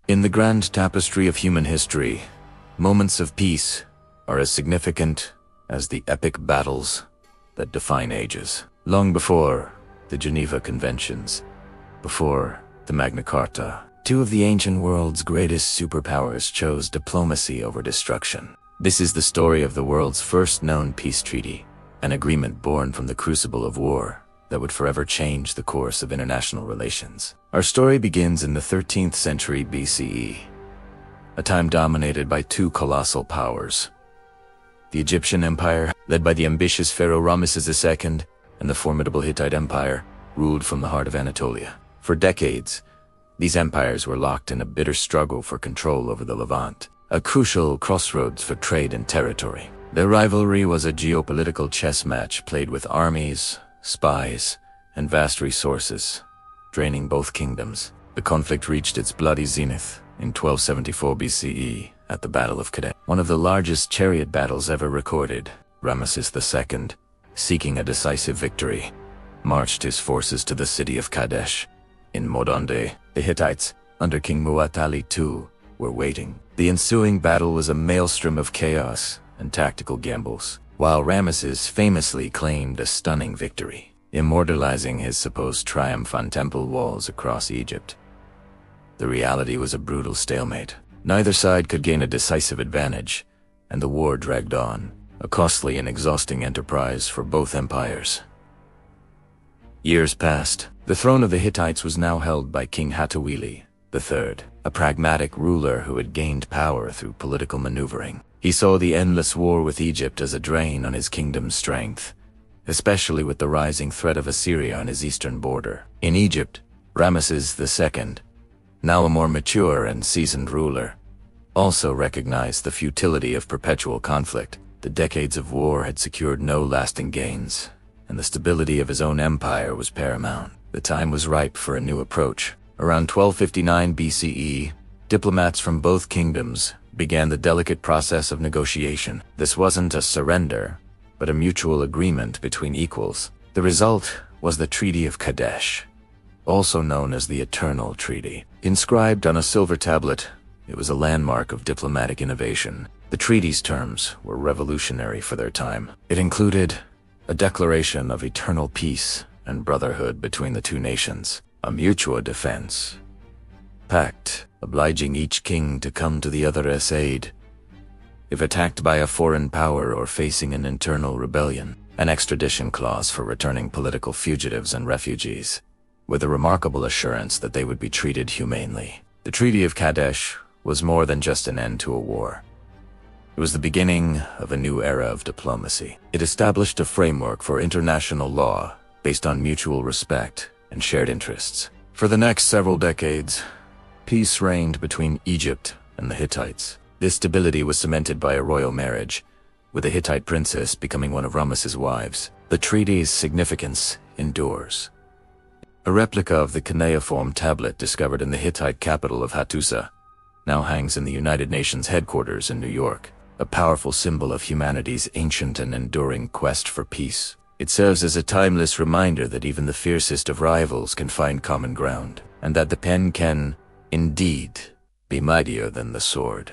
In the grand tapestry of human history, moments of peace are as significant as the epic battles that define ages. Long before the Geneva Conventions, before the Magna Carta, two of the ancient world's greatest superpowers chose diplomacy over destruction. This is the story of the world's first known peace treaty, an agreement born from the crucible of war that would forever change the course of international relations. Our story begins in the 13th century BCE, a time dominated by two colossal powers. The Egyptian Empire, led by the ambitious pharaoh Ramesses II, and the formidable Hittite Empire, ruled from the heart of Anatolia. For decades, these empires were locked in a bitter struggle for control over the Levant, a crucial crossroads for trade and territory. Their rivalry was a geopolitical chess match played with armies, spies, and vast resources, draining both kingdoms. The conflict reached its bloody zenith in 1274 BCE at the Battle of Kadesh, one of the largest chariot battles ever recorded. Ramesses II, seeking a decisive victory, marched his forces to the city of Kadesh. In modern-day, the Hittites, under King Mu'attali II, were waiting. The ensuing battle was a maelstrom of chaos and tactical gambles, while Ramesses famously claimed a stunning victory, immortalizing his supposed triumph on temple walls across Egypt. The reality was a brutal stalemate. Neither side could gain a decisive advantage, and the war dragged on, a costly and exhausting enterprise for both empires. Years passed. The throne of the Hittites was now held by King Hatuili III, a pragmatic ruler who had gained power through political maneuvering. He saw the endless war with Egypt as a drain on his kingdom's strength, especially with the rising threat of Assyria on his eastern border. In Egypt, Ramesses II, now a more mature and seasoned ruler, also recognized the futility of perpetual conflict. The decades of war had secured no lasting gains, and the stability of his own empire was paramount. The time was ripe for a new approach. Around 1259 BCE, diplomats from both kingdoms began the delicate process of negotiation. This wasn't a surrender, but a mutual agreement between equals. The result was the Treaty of Kadesh, also known as the Eternal Treaty. Inscribed on a silver tablet, it was a landmark of diplomatic innovation. The treaty's terms were revolutionary for their time. It included a declaration of eternal peace and brotherhood between the two nations, a mutual defense pact obliging each king to come to the other's aid if attacked by a foreign power or facing an internal rebellion, an extradition clause for returning political fugitives and refugees, with a remarkable assurance that they would be treated humanely. The Treaty of Kadesh was more than just an end to a war. It was the beginning of a new era of diplomacy. It established a framework for international law based on mutual respect and shared interests. For the next several decades, peace reigned between Egypt and the Hittites. This stability was cemented by a royal marriage, with the Hittite princess becoming one of Ramesses' wives. The treaty's significance endures. A replica of the cuneiform tablet discovered in the Hittite capital of Hattusa now hangs in the United Nations headquarters in New York, a powerful symbol of humanity's ancient and enduring quest for peace. It serves as a timeless reminder that even the fiercest of rivals can find common ground, and that the pen can, indeed, be mightier than the sword.